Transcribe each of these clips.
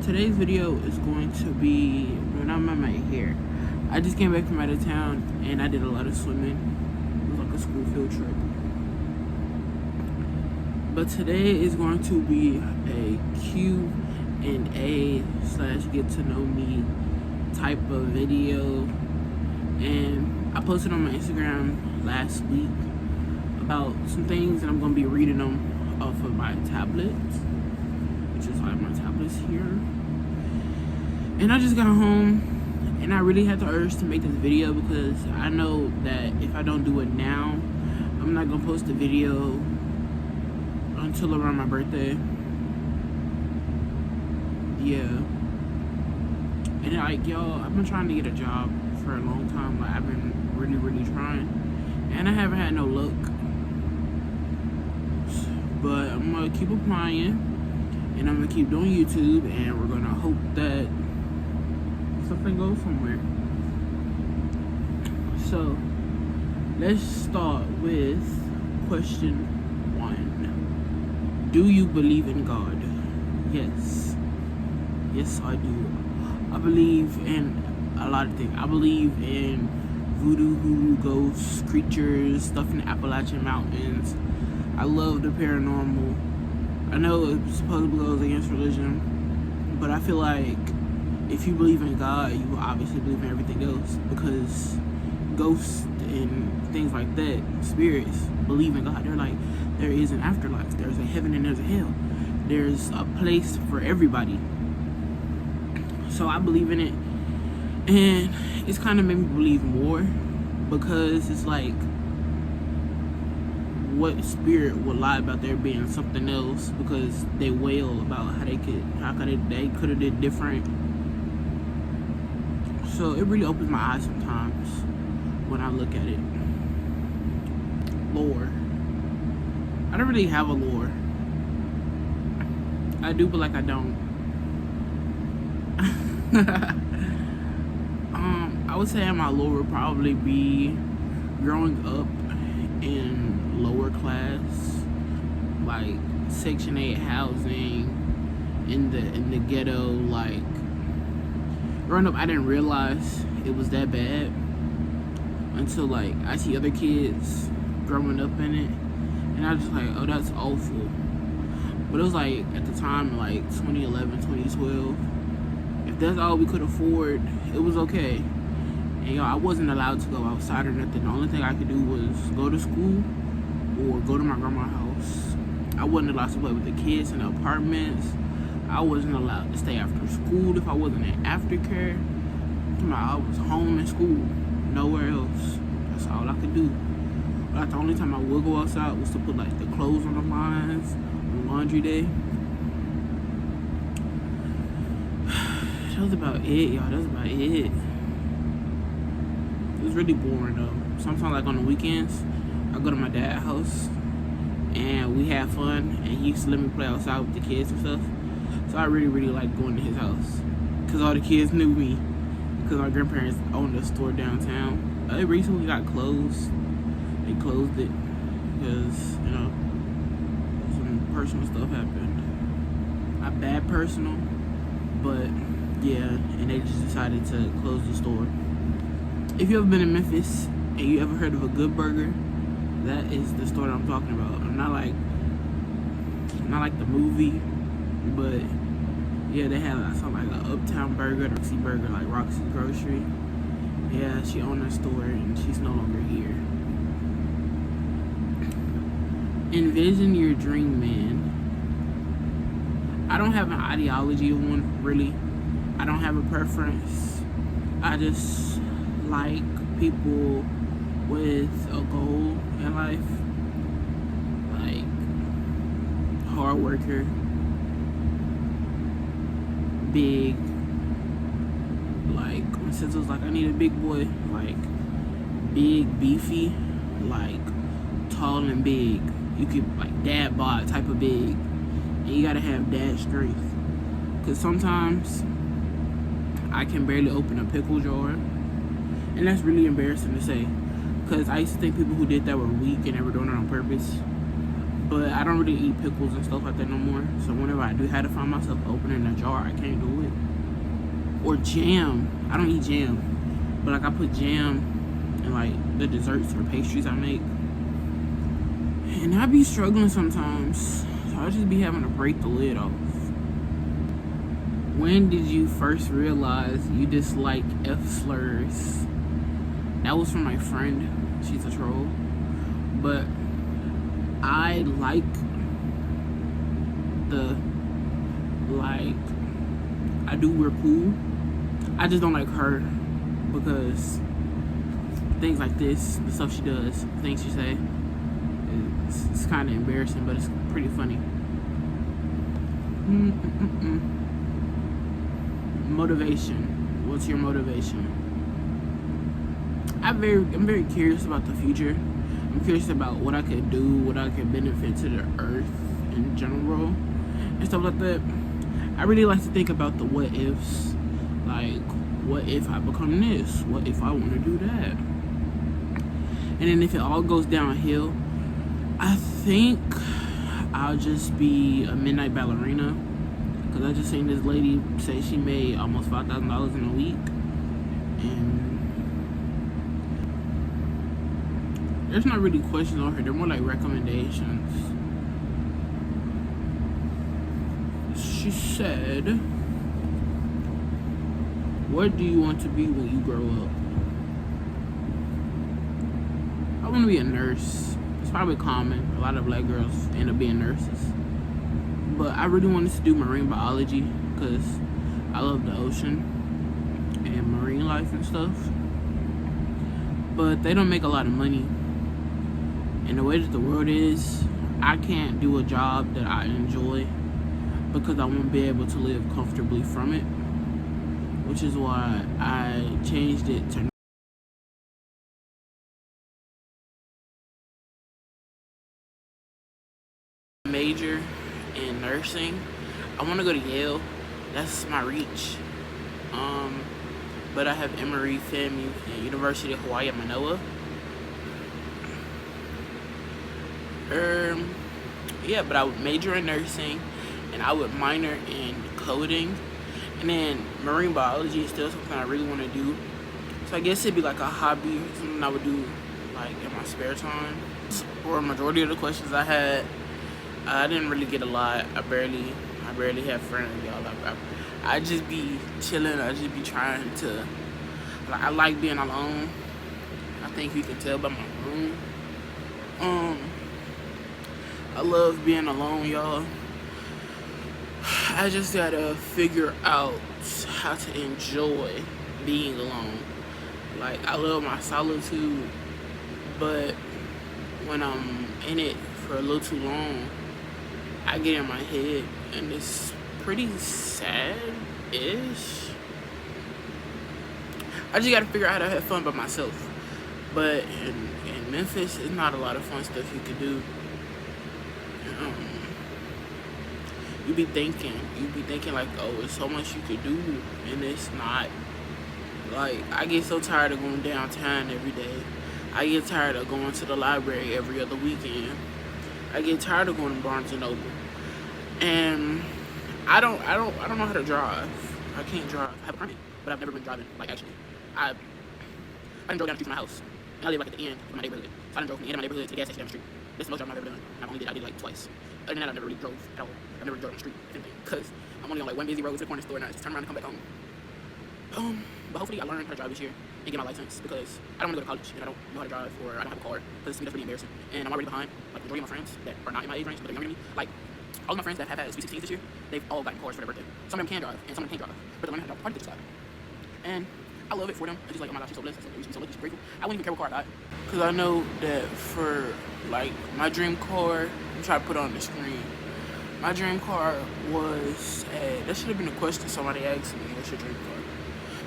today's video is going to be when I'm on my hair. I just came back from out of town and I did a lot of swimming. It was like a school field trip. But today is going to be a Q&A / get to know me type of video. And I posted on my Instagram last week about some things, and I'm going to be reading them off of my tablet, which is like my tablet's here. And I just got home and I really had the urge to make this video because I know that if I don't do it now, I'm not going to post the video until around my birthday. Yeah. And like, y'all, I've been trying to get a job for a long time. Like, I've been really trying, and I haven't had no luck. But I'm gonna keep applying, and I'm gonna keep doing YouTube, and we're gonna hope that something goes somewhere. So let's start with question 1. Do you believe in God? Yes I do. I believe in a lot of things. I believe in voodoo, ghosts, creatures, stuff in the Appalachian Mountains. I love the paranormal. I know it supposedly goes against religion, but I feel like if you believe in God, you obviously believe in everything else, because ghosts and things like that, spirits, believe in God. They're like, there is an afterlife, there's a heaven and there's a hell. There's a place for everybody. So I believe in it, and it's kind of made me believe more, because it's like, what spirit would lie about there being something else because they wail about how they could have did different. So it really opens my eyes sometimes when I look at it. Lore. I don't really have a lore. I do, but like I don't. I would say my lore would probably be growing up in lower class, like Section 8 housing, in the ghetto. Like, growing up, I didn't realize it was that bad until like I see other kids growing up in it, and I was just like, oh, that's awful. But it was like, at the time, like 2011, 2012, if that's all we could afford, it was okay. And y'all, I wasn't allowed to go outside or nothing. The only thing I could do was go to school or go to my grandma's house. I wasn't allowed to play with the kids in the apartments. I wasn't allowed to stay after school if I wasn't in aftercare. I was home and school, nowhere else. That's all I could do. Like, the only time I would go outside was to put like the clothes on the lines on laundry day. That was about it, y'all. That was about it. It was really boring though. Sometimes, like on the weekends, I go to my dad's house and we have fun, and he used to let me play outside with the kids and stuff. So I really liked going to his house, because all the kids knew me, because my grandparents owned a store downtown. It recently got closed. They closed it because, you know, some personal stuff happened. Not bad personal, but yeah, and they just decided to close the store. If you ever been in Memphis and you ever heard of a Good Burger, that is the store that I'm talking about. I'm not like the movie, but yeah, they had something like an Uptown Burger, Roxy Burger, like Roxy Grocery. Yeah, she owned that store and she's no longer here. Envision your dream man. I don't have an ideology of one, really. I don't have a preference. I just like people with a goal in life, like hard worker, big, like my sister was like, I need a big boy, like big, beefy, like tall and big. You could like dad bod type of big, and you gotta have dad strength, because sometimes I can barely open a pickle jar. And that's really embarrassing to say, because I used to think people who did that were weak and they were doing it on purpose. But I don't really eat pickles and stuff like that no more. So whenever I do have to find myself opening a jar, I can't do it. Or jam. I don't eat jam. But like I put jam in like the desserts or pastries I make. And I be struggling sometimes. So I just be having to break the lid off. When did you first realize you dislike F slurs? That was from my friend. She's a troll. But I like I do we're cool. I just don't like her because things like this, the stuff she does, the things she say, it's kind of embarrassing, but it's pretty funny. Motivation. What's your motivation? I'm very curious about the future. I'm curious about what I could do, what I could benefit to the earth in general, and stuff like that. I really like to think about the what ifs. Like, what if I become this? What if I want to do that? And then if it all goes downhill, I think I'll just be a midnight ballerina. Because I just seen this lady say she made almost $5,000 in a week. And there's not really questions on her. They're more like recommendations. She said, what do you want to be when you grow up? I want to be a nurse. It's probably common. A lot of black girls end up being nurses. But I really wanted to do marine biology because I love the ocean and marine life and stuff. But they don't make a lot of money. And the way that the world is, I can't do a job that I enjoy because I won't be able to live comfortably from it. Which is why I changed it to major in nursing. I want to go to Yale. That's my reach. But I have Emory, FAMU, and University of Hawaii at Manoa. Yeah, but I would major in nursing, and I would minor in coding, and then marine biology is still something I really want to do. So I guess it'd be like a hobby, something I would do like in my spare time. For a majority of the questions I had, I didn't really get a lot. I barely have friends, y'all. I just be chilling. I just be trying to. Like, I like being alone. I think you can tell by my room. I love being alone, y'all. I just gotta figure out how to enjoy being alone. Like, I love my solitude, but when I'm in it for a little too long, I get in my head, and it's pretty sad-ish. I just gotta figure out how to have fun by myself. But in Memphis, it's not a lot of fun stuff you can do. You be thinking like, oh, there's so much you could do, and it's not. Like, I get so tired of going downtown every day. I get tired of going to the library every other weekend. I get tired of going to Barnes and Noble. And I don't know how to drive. I can't drive. I have a permit, but I've never been driving. Like, actually, I didn't drove down the street from my house. And I live like at the end of my neighborhood. So I didn't drove from the end of my neighborhood to the gas station down the street. This is the most driving I've ever done. I did like twice. Other than that, I've never really drove at all. I've never drove on the street, because I'm only on like one busy road to the corner store, and I just turn around and come back home. But hopefully I learn how to drive this year and get my license, because I don't want to go to college and I don't know how to drive, or I don't have a car, because to me that's really embarrassing. And I'm already behind like majority of my friends that are not in my age range, but they're younger than me. Like, all of my friends that have had Sweet 16s this year, they've all gotten cars for their birthday. Some of them can drive, and some of them can't drive, but they're learning how to drive. Party to and I love it for them. It's just like, oh my gosh, she's so blessed. She's so lucky, she's grateful. I wouldn't even care what car I got, because I know that for like my dream car, I'm trying to put it on the screen. My dream car was that should have been a question somebody asked me, what's your dream car?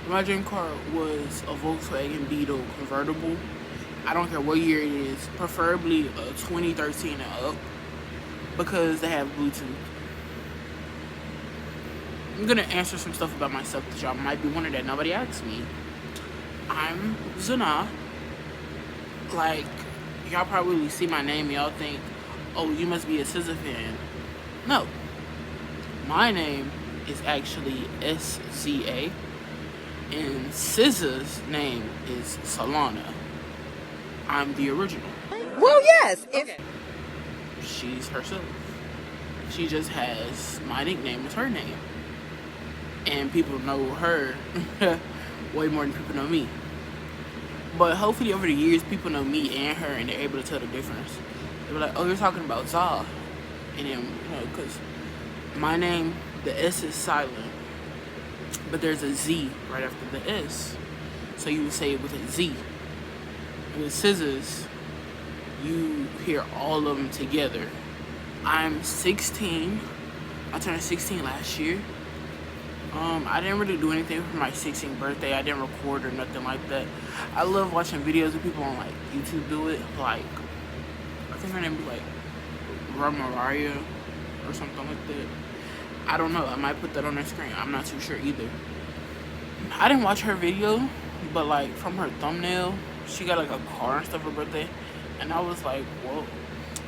My dream car was a Volkswagen Beetle convertible. I don't care what year it is, preferably a 2013 and up, because they have Bluetooth. I'm gonna answer some stuff about myself that y'all might be wondering that nobody asked me. I'm Zana. Like, y'all probably see my name, y'all think, oh, you must be a SZA fan. No. My name is actually SZA, and SZA's name is Solana. I'm the original. Well, yes. Okay. She's herself. She just has my nickname as her name. And people know her way more than people know me. But hopefully over the years, people know me and her, and they're able to tell the difference. They're like, oh, you're talking about Sza. And then, because my name, the S is silent, but there's a Z right after the S. So you would say it with a Z. With scissors, you hear all of them together. I'm 16. I turned 16 last year. I didn't really do anything for my 16th birthday. I didn't record or nothing like that. I love watching videos of people on like YouTube do it. Like, I think her name is like Mariah or something like that. I don't know. I might put that on the screen. I'm not too sure either. I didn't watch her video, but like from her thumbnail, she got like a car and stuff for her birthday, and I was like, whoa.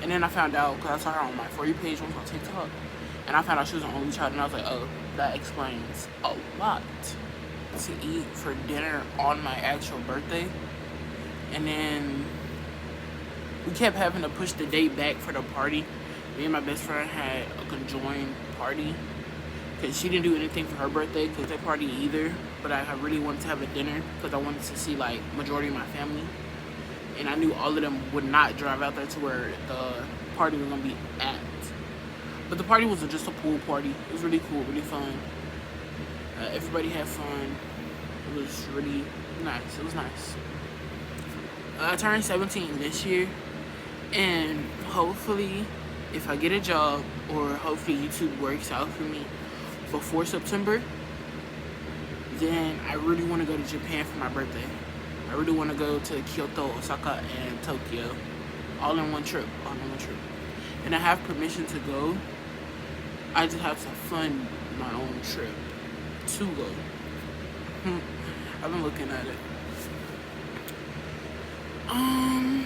And then I found out, because I saw her on my For You page once on TikTok, and I found out she was an only child, and I was like, oh, that explains a lot. To eat for dinner on my actual birthday, and then we kept having to push the date back for the party. Me and my best friend had a conjoined party, because she didn't do anything for her birthday, because that party either, but I really wanted to have a dinner, because I wanted to see like majority of my family, and I knew all of them would not drive out there to where the party was going to be at. But the party was just a pool party. It was really cool, really fun. Everybody had fun. It was really nice. It was nice. I turned 17 this year, and hopefully, if I get a job, or hopefully YouTube works out for me before September, then I really want to go to Japan for my birthday. I really want to go to Kyoto, Osaka, and Tokyo, all in one trip. And I have permission to go. I just have to fund my own trip to go. I've been looking at it. I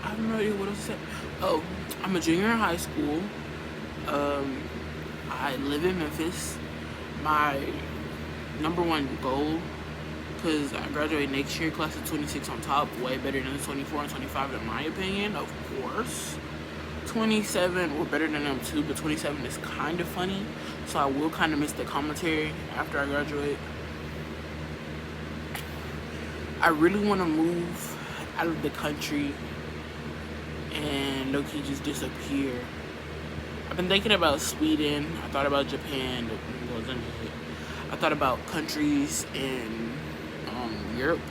have no idea what else to say. Oh, I'm a junior in high school. I live in Memphis. My number one goal, because I graduate next year, class of 26 on top, way better than the 24 and 25 in my opinion, of course. 27 were better than them too, but 27 is kind of funny, so I will kind of miss the commentary after I graduate. I really want to move out of the country and low-key just disappear. I've been thinking about Sweden. I thought about Japan, but wasn't it. I thought about countries in Europe.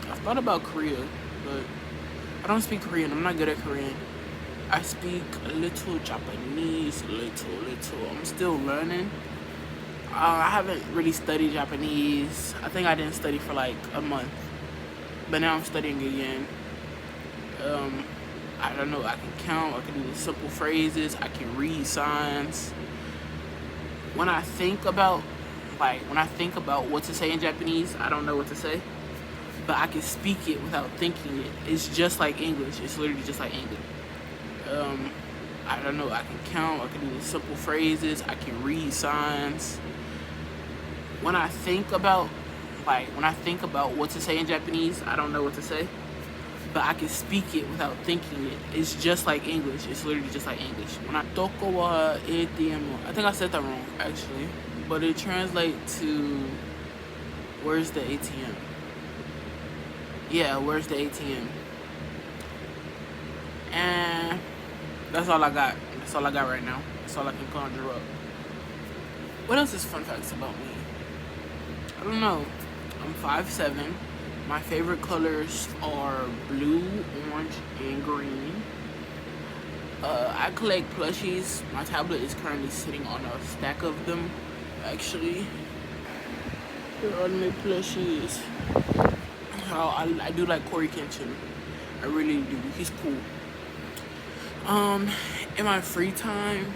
I thought about Korea, but I don't speak Korean. I'm not good at Korean. I speak a little Japanese, little. I'm still learning. I haven't really studied Japanese. I think I didn't study for like a month, but now I'm studying again. I don't know. I can count. I can do the simple phrases. I can read signs. When I think about what to say in Japanese, I don't know what to say, but I can speak it without thinking it. It's just like English. It's literally just like English. I don't know. I can count. I can do the simple phrases. I can read signs. When I think about what to say in Japanese, I don't know what to say, but I can speak it without thinking it. It's just like English. It's literally just like English. When I Doko wa ATM, I think I said that wrong actually, but it translates to where's the ATM? Yeah, where's the ATM? And that's all I got. That's all I got right now. That's all I can conjure up. What else is fun facts about me? I don't know. I'm 5'7". My favorite colors are blue, orange, and green. I collect plushies. My tablet is currently sitting on a stack of them, actually. Here are my plushies. I do like Corey Kenshin. I really do. He's cool. In my free time,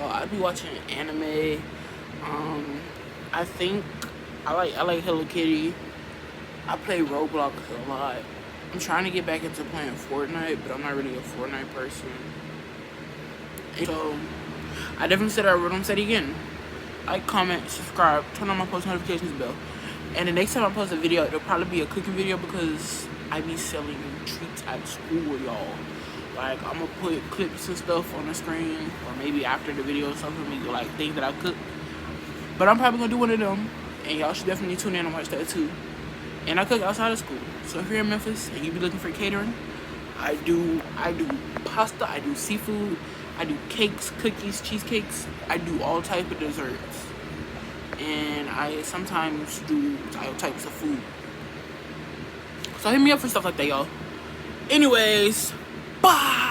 I be watching anime. I think I like Hello Kitty. I play Roblox a lot. I'm trying to get back into playing Fortnite, but I'm not really a Fortnite person. And so I definitely said what I'm saying again. Like, comment, subscribe, turn on my post notifications bell. And the next time I post a video, it'll probably be a cooking video because I be selling treats at school, y'all. Like, I'm gonna put clips and stuff on the screen, or maybe after the video or something, maybe like things that I cook. But I'm probably gonna do one of them, and y'all should definitely tune in and watch that too. And I cook outside of school, so if you're in Memphis and you be looking for catering, I do pasta, I do seafood, I do cakes, cookies, cheesecakes, I do all type of desserts, and I sometimes do all types of food. So hit me up for stuff like that, y'all. Anyways, bye.